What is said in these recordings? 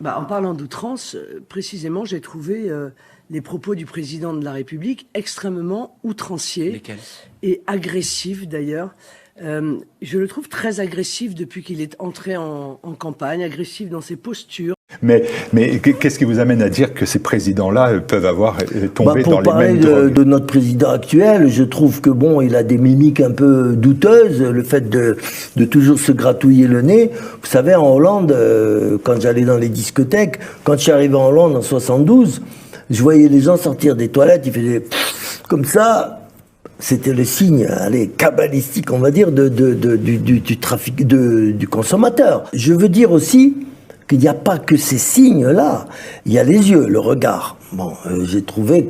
En parlant d'outrance, précisément, j'ai trouvé les propos du président de la République extrêmement outranciers. Lesquels ? Et agressifs d'ailleurs. Je le trouve très agressif depuis qu'il est entré en campagne, agressif dans ses postures. Mais qu'est-ce qui vous amène à dire que ces présidents-là peuvent avoir tombé dans les mêmes drogues ? Pour parler de notre président actuel, je trouve que bon, il a des mimiques un peu douteuses. Le fait de toujours se gratouiller le nez. Vous savez, en Hollande, quand j'allais dans les discothèques, quand je suis arrivé en Hollande en 72, je voyais les gens sortir des toilettes, ils faisaient comme ça. C'était le signe, cabalistique, on va dire, du trafic, du consommateur. Je veux dire aussi qu'il n'y a pas que ces signes-là. Il y a les yeux, le regard. Bon, j'ai trouvé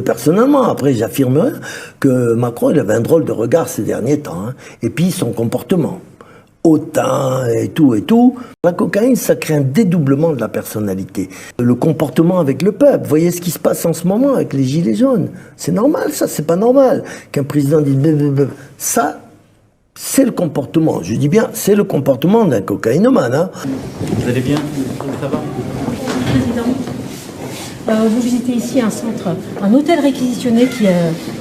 personnellement, après j'affirmerai, que Macron, il avait un drôle de regard ces derniers temps. Hein. Et puis son comportement. Hautain et tout. La cocaïne, ça crée un dédoublement de la personnalité. Le comportement avec le peuple. Vous voyez ce qui se passe en ce moment avec les gilets jaunes. C'est normal, ça, c'est pas normal. Qu'un président dise ça, c'est le comportement. Je dis bien, c'est le comportement d'un cocaïnomane. Hein. Vous allez bien ? Ça va ? Président, vous visitez ici un hôtel réquisitionné qui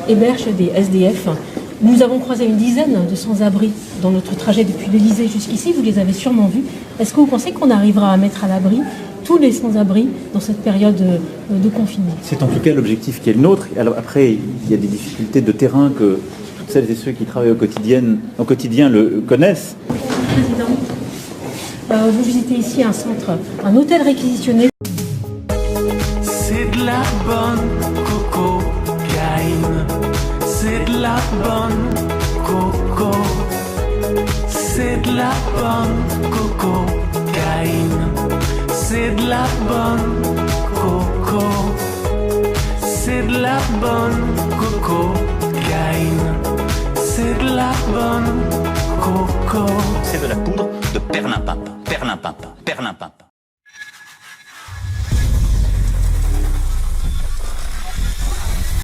héberge des SDF. Nous avons croisé une dizaine de sans-abri dans notre trajet depuis l'Élysée jusqu'ici, vous les avez sûrement vus. Est-ce que vous pensez qu'on arrivera à mettre à l'abri tous les sans-abri dans cette période de confinement ? C'est en tout cas l'objectif qui est le nôtre. Alors après, il y a des difficultés de terrain que toutes celles et ceux qui travaillent au quotidien le connaissent. Président, vous visitez ici un hôtel réquisitionné. C'est de la bonne cocaïne. C'est de la bonne coco, c'est de la bonne cocaïne, c'est de la bonne coco, c'est de la bonne cocaïne, c'est de la bonne coco. C'est de la poudre de perlimpinpin.